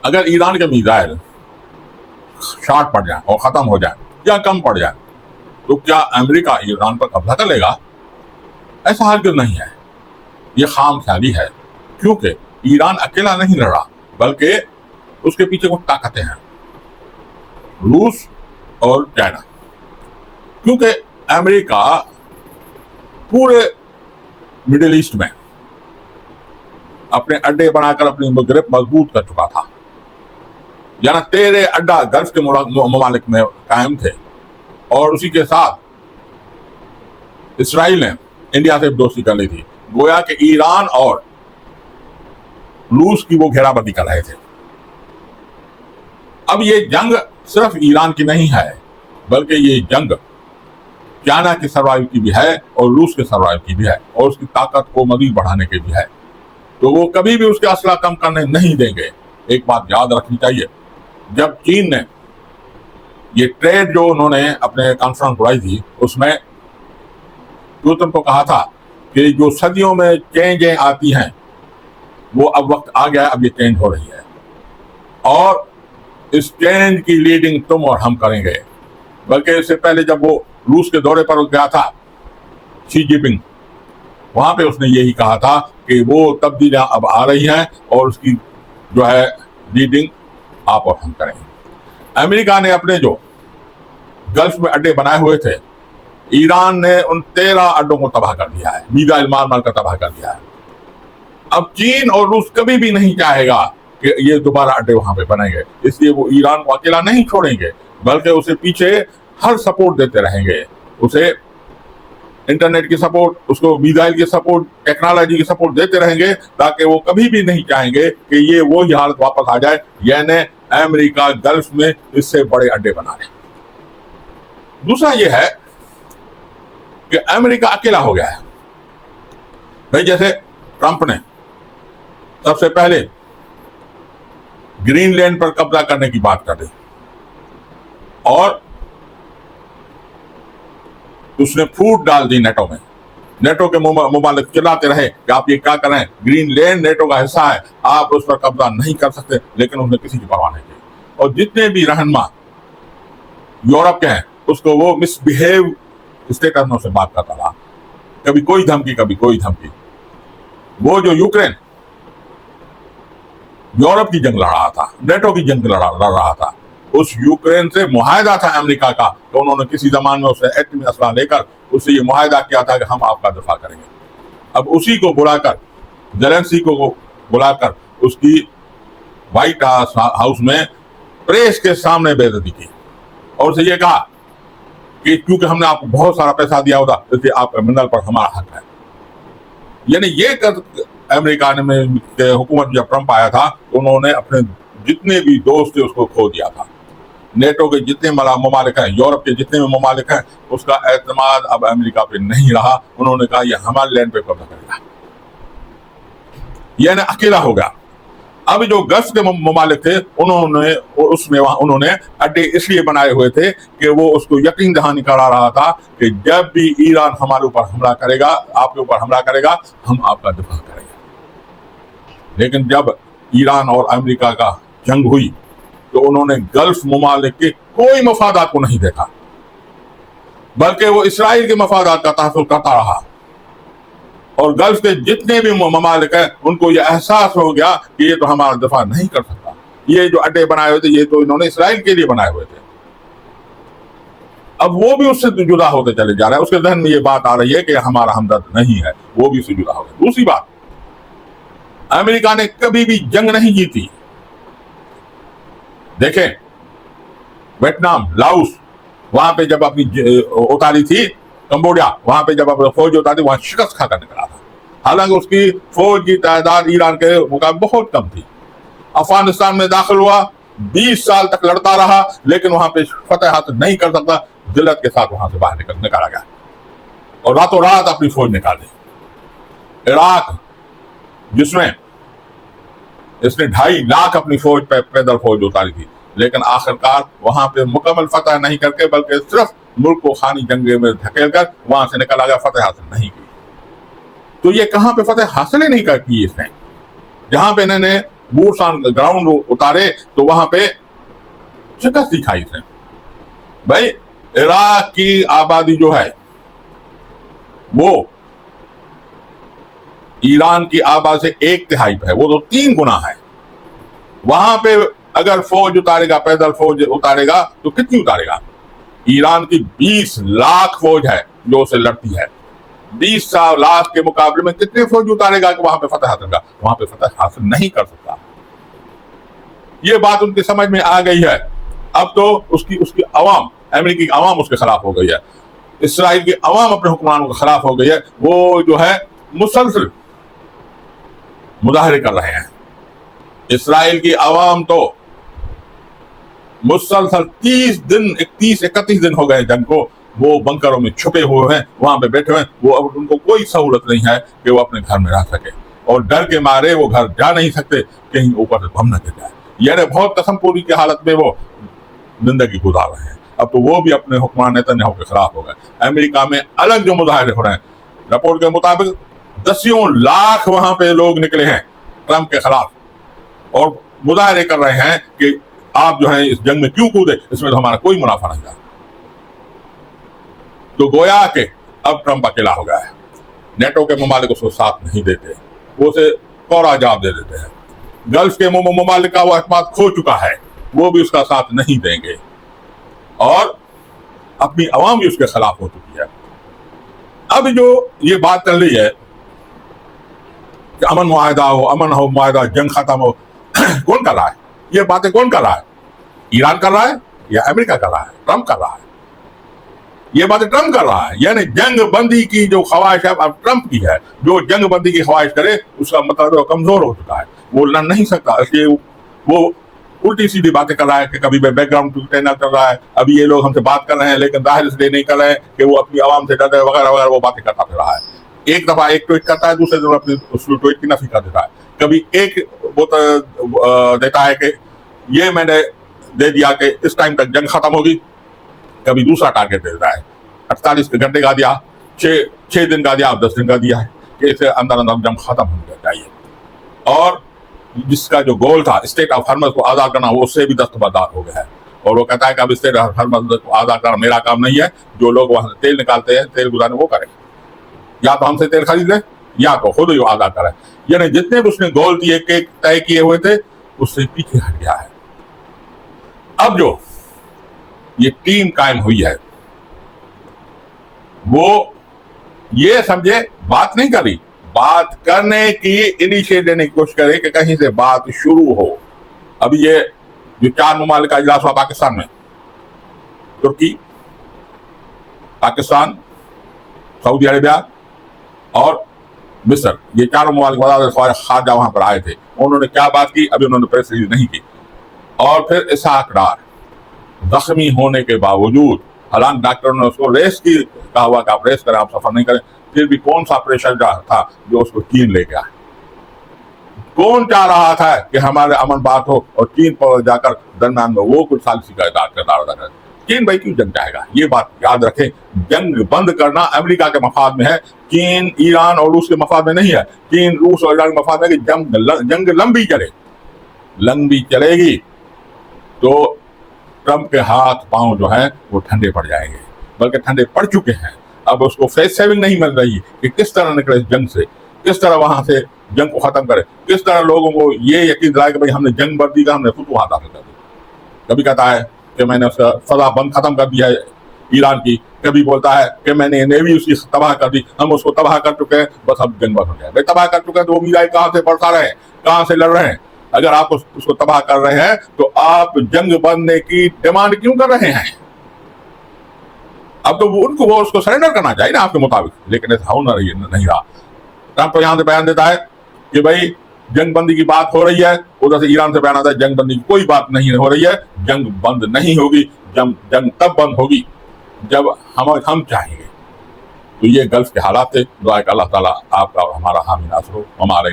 اگر ایران کے missile short پڑ جائیں اور ختم ہو جائیں یا کم پڑ جائیں تو کیا امریکہ ایران پر قبضہ کر لے گا؟ ایسا ہرگز نہیں ہے، یہ خام خیالی ہے، کیونکہ ایران اکیلا نہیں لڑا بلکہ اس کے پیچھے کچھ طاقتیں ہیں، روس اور چائنا، کیونکہ امریکہ پورے مڈل ایسٹ میں اپنے اڈے بنا کر اپنی گرپ مضبوط کر چکا تھا، یعنی 13 اڈا گلف کے ممالک میں قائم تھے، اور اسی کے ساتھ اسرائیل نے انڈیا سے دوستی کر لی تھی، گویا کہ ایران اور روس کی وہ گھیرا بندی کر رہے تھے۔ اب یہ جنگ صرف ایران کی نہیں ہے بلکہ یہ جنگ چائنا کی سروائیو کی بھی ہے اور روس کے سروائیو کی بھی ہے اور اس کی طاقت کو مزید بڑھانے کی بھی ہے، تو وہ کبھی بھی اس کے اسلحہ کم کرنے نہیں دیں گے۔ ایک بات یاد رکھنی چاہیے، جب چین نے یہ ٹریڈ جو انہوں نے اپنے کانفرنس بڑھائی تھی اس میں پوتن کو کہا تھا کہ جو صدیوں میں چینجیں آتی ہیں وہ اب وقت آ گیا، اب یہ چینج ہو رہی ہے اور اس چینج کی لیڈنگ تم اور ہم کریں گے۔ بلکہ اس سے پہلے جب وہ روس کے دورے پر گیا تھا شی جن پنگ، وہاں پہ اس نے یہی کہا تھا کہ وہ تبدیلیاں اب آ رہی ہیں اور اس کی جو ہے لیڈنگ آپ اور ہم کریں گے۔ امریکہ نے اپنے جو گلف میں اڈے بنائے ہوئے تھے، ایران نے ان 13 اڈوں کو تباہ کر دیا ہے، میزائل مار مار کر تباہ کر دیا ہے۔ اب چین اور روس کبھی بھی نہیں چاہے گا کہ یہ دوبارہ اڈے وہاں پہ بنیں گے، اس لیے وہ ایران کو اکیلا نہیں چھوڑیں گے بلکہ اسے پیچھے ہر سپورٹ دیتے رہیں گے، اسے انٹرنیٹ کی سپورٹ، اس کو میزائل کی سپورٹ، ٹیکنالوجی کی سپورٹ دیتے رہیں گے، تاکہ وہ کبھی بھی نہیں چاہیں گے کہ یہ وہی حالت واپس آ جائے، یعنی امریکہ گلف میں اس سے بڑے اڈے بنا لے۔ دوسرا یہ ہے کہ امریکہ اکیلا ہو گیا ہے۔ بھائی جیسے ٹرمپ نے سب سے پہلے گرین لینڈ پر قبضہ کرنے کی بات کر دی اور اس نے پھوٹ ڈال دی نیٹو میں، نیٹو کے ممالک چلاتے رہے کہ آپ یہ کیا کریں، گرین لینڈ نیٹو کا حصہ ہے، آپ اس پر قبضہ نہیں کر سکتے، لیکن اس نے کسی کی پرواہ نہیں کی، اور جتنے بھی رہنما یورپ کے ہیں اس کو وہ مس بہیو اسٹیٹس سے بات کرتا رہا، کبھی کوئی دھمکی کبھی کوئی دھمکی۔ وہ جو یوکرین یورپ کی جنگ لڑ رہا تھا، نیٹو کی جنگ لڑ رہا تھا، اس یوکرین سے معاہدہ تھا امریکہ کا، تو انہوں نے کسی زمان میں اسے ایٹمی اسلحہ لے کر اس سے یہ معاہدہ کیا تھا کہ ہم آپ کا دفاع کریں گے۔ اب اسی کو بلا کر، زیلنسکی کو بلا کر اس کی وائٹ ہاؤس میں پریس کے سامنے بے عزتی کی اور اسے یہ کہا کہ کیونکہ ہم نے آپ کو بہت سارا پیسہ دیا ہوتا اس لیے آپ کے منڈل پر ہمارا حق ہے۔ یعنی یہ امریکہ میں حکومت جب ٹرمپ آیا تھا تو انہوں نے اپنے جتنے بھی دوست تھے اس کو کھو دیا تھا، نیٹو کے جتنے ممالک ہیں، یورپ کے جتنے بھی ممالک ہیں، اس کا اعتماد اب امریکہ پہ نہیں رہا، انہوں نے کہا یہ ہمارے لینڈ پہ قبضہ کرے گا، یعنی اکیلا ہو گیا۔ اب جو گلف کے ممالک تھے انہوں نے اڈے اس لیے بنائے ہوئے تھے کہ وہ اس کو یقین دہانی کرا رہا تھا کہ جب بھی ایران ہمارے اوپر حملہ کرے گا، آپ کے اوپر حملہ کرے گا، ہم آپ کا دفاع کریں گے۔ لیکن جب ایران اور امریکہ کا جنگ ہوئی تو انہوں نے گلف ممالک کے کوئی مفادات کو نہیں دیکھا بلکہ وہ اسرائیل کے مفادات کا تحفظ کرتا رہا، اور گلف کے جتنے بھی ممالک ہیں ان کو یہ احساس ہو گیا کہ یہ تو ہمارا دفاع نہیں کر سکتا، یہ جو اڈے بنائے ہوئے تھے یہ تو انہوں نے اسرائیل کے لیے بنائے ہوئے تھے۔ اب وہ بھی اس سے جدا ہوتے چلے جا رہے ہیں، اس کے ذہن میں یہ بات آ رہی ہے کہ ہمارا ہمدرد نہیں ہے، وہ بھی اس سے جدا ہو گیا۔ دوسری بات، امریکہ نے کبھی بھی جنگ نہیں جیتی۔ دیکھیں ویتنام، لاؤس، وہاں پہ جب اپنی اتاری تھی، کمبوڈیا، وہاں پہ جب اپنی فوج اتاری تھی وہاں شکست کھا کر نکلا تھا، حالانکہ اس کی فوج کی تعداد ایران کے مقابلے بہت کم تھی۔ افغانستان میں داخل ہوا، 20 سال تک لڑتا رہا، لیکن وہاں پہ فتح حاصل نہیں کر سکتا، ذلت کے ساتھ وہاں سے باہر نکالا گیا اور راتوں رات اپنی فوج نکالی۔ عراق، جس میں اس نے 2.5 لاکھ اپنی فوج پہ پیدل فوج اتاری تھی، لیکن آخرکار وہاں پہ مکمل فتح نہیں کر کے بلکہ صرف ملک کو خانی جنگیں میں دھکیل کر وہاں سے نکلا گیا، فتح حاصل نہیں کی۔ تو یہ کہاں پہ فتح حاصل ہی نہیں کی اس نے، جہاں پہ انہوں نے बूट्स ऑन ग्राउंड उतारे तो वहां पे शिकस्त दिखाई थे। भाई इराक की आबादी जो है वो ईरान की आबादी से 1/3 है, वो तो 3 गुना है। वहां पे अगर फौज उतारेगा, पैदल फौज उतारेगा तो कितनी उतारेगा? ईरान की 20 लाख फौज है जो उसे लड़ती है। 20 लाख के मुकाबले में कितने फौज उतारेगा कि वहां पे फतह हासिल कर? वहां पे फतह हासिल नहीं कर सकता। ये बात उनकी समझ में आ गई है। अब तो उसकी अवाम, अमेरिकी की अवाम उसके खिलाफ हो गई है, इसराइल की अवाम अपने हुक्मरानों के खिलाफ हो गई है। वो जो है मुसलसल मुजाहरे कर रहे हैं। इसराइल की अवाम तो मुसलसल 31 दिन हो गए जंग को, वो बंकरों में छुपे हुए हैं, वहां पे बैठे हुए हैं। वो अब उनको कोई सहूलत नहीं है कि वो अपने घर में रह सके, और डर के मारे वो घर जा नहीं सकते, कहीं ऊपर से बम न गिर जाए। यानी बहुत कसम पूरी की हालत में वो जिंदगी गुजार रहे हैं। अब तो वो भी अपने हुक्मरान नेतन्याहू के खिलाफ हो गए। अमेरिका में अलग जो मुजाहरे हो रहे हैं, रिपोर्ट के मुताबिक 10 लाख वहां पे लोग निकले हैं ट्रंप के खिलाफ, और मुजाहरे कर रहे हैं कि आप जो है इस जंग में क्यों कूदे, इसमें तो हमारा कोई मुनाफा नहीं है। तो गोया के अब ट्रंप अकेला हो गया है। नेटो के ममालिक उसको साथ नहीं देते, वो उसे कोरा जवाब दे देते हैं। गल्फ के ममालिक का वो अहतमाद खो चुका है, वो भी उसका साथ नहीं देंगे, और अपनी अवाम भी उसके खिलाफ हो चुकी है। अब जो ये बात चल रही है कि अमन मुआहदा हो, अमन हो मुआहदा, जंग खत्म हो, कौन कर रहा है ये बातें? कौन कर रहा है? ईरान कर रहा है या अमेरिका कर रहा है? ट्रंप कर रहा है। ये बातें ट्रंप कर रहा है। यानी जंग बंदी की जो ख्वाहिश है अब ट्रंप की है। जो जंग बंदी की ख्वाहिश करे उसका मतलब वो कमजोर हो चुका है, वो लड़ नहीं सकता। इसलिए वो उल्टी सीधी बातें कर रहा है कि कभी बैकग्राउंड चैनल कर रहा है, अभी ये लोग हमसे बात कर रहे हैं लेकिन जाहिर इसलिए नहीं कर रहे हैं कि वो अपनी आवाम से डर रहे वगैरह वगैरह, वो बातें करता फिर रहा है। एक दफा एक ट्वीट करता है, दूसरे दफा अपनी उस ट्वीट की नफी कर देता है। कभी एक वो देता है कि ये मैंने दे दिया कि इस टाइम तक जंग खत्म होगी, कभी दूसरा टारगेट दे देता है। 48 घंटे का दिया, 6 दिन का दिया, 10 दिन का दिया है कि इसके अंदर अंदर जंग खत्म होना चाहिए। और जिसका जो गोल था स्टेट ऑफ हॉर्मज़ को आज़ाद करना, वो उससे भी दस्तबरदार हो गया है। और वो कहता है कि अब स्टेट ऑफ हॉर्मज़ को आज़ाद करना मेरा काम नहीं है, जो लोग वहां से तेल निकालते हैं, तेल गुजारने वो करें, या तो हमसे तेल खरीद ले या तो खुद ही आज़ाद करें। यानी जितने भी उसने गोल दिए तय किए हुए थे उससे पीछे हट गया है। अब जो ये टीम कायम हुई है वो ये समझे बात नहीं करी, बात करने की इनिशिएटिव लेने की कोशिश करे कि कहीं से बात शुरू हो। अभी ये जो 4 ममालिक का इजलास हुआ पाकिस्तान में, तुर्की, पाकिस्तान, सऊदी अरेबिया और मिस्र, ये 4 ममालिक खारजा वहां पर आए थे। उन्होंने क्या बात की अभी उन्होंने प्रेस रिलीज नहीं की। और फिर इसहाक डार जख्मी होने के बावजूद, हालांकि डॉक्टर ने उसको रेस की कहा हुआ कि आप रेस करें, आप सफर नहीं करें, फिर भी कौन सा प्रेशर था जो उसको चीन ले गया? कौन चाह रहा था कि हमारे अमन बात हो और चीन पर जाकर दरम्यान में वो कुछ सालिसी का किरदार अदा करे? चीन भाई क्यों जंग चाहेगा? ये बात याद रखें, जंग बंद करना अमेरिका के मफाद में है, चीन, ईरान और रूस के मफाद में नहीं है। चीन, रूस और ईरान के मफाद में कि जंग लंबी चले, लंबी चलेगी तो ट्रंप के हाथ पांव जो है वो ठंडे पड़ जाएंगे, बल्कि ठंडे पड़ चुके हैं। अब उसको फेस सेविंग नहीं मिल रही कि किस तरह निकले इस जंग से, किस तरह वहां से जंग को खत्म करे, किस तरह लोगों को ये यकीन दिलाए कि भाई हमने जंग बंदी का, हमने फुतूहात हासिल कर दी। कभी कहता है कि मैंने उसका फजा बंद खत्म कर दिया है ईरान की, कभी बोलता है कि मैंने नेवी उसकी तबाह कर दी, हम उसको तबाह कर चुके हैं, बस अब जंग बंद हो गया। भाई तबाह कर चुके हैं तो वो मिसाइल कहाँ से बरसा रहे हैं, कहाँ से लड़ रहे हैं? अगर आप उसको तबाह कर रहे हैं तो आप जंग बंदने की डिमांड क्यों कर रहे हैं? अब तो उनको वो उसको सरेंडर करना चाहिए ना आपके मुताबिक, लेकिन ऐसा हो नहीं रहा। ट्रंप यहाँ से बयान देता है कि भाई जंग बंदी की बात हो रही है, उधर से ईरान से बयान आता है जंग बंदी की कोई बात नहीं हो रही है, जंग बंद नहीं होगी, जंग तब बंद होगी जब हम चाहेंगे। तो ये गल्फ के हालात थे। दुआ है कि अल्लाह ताला आपका और हमारा हामी नासर हो। हमारे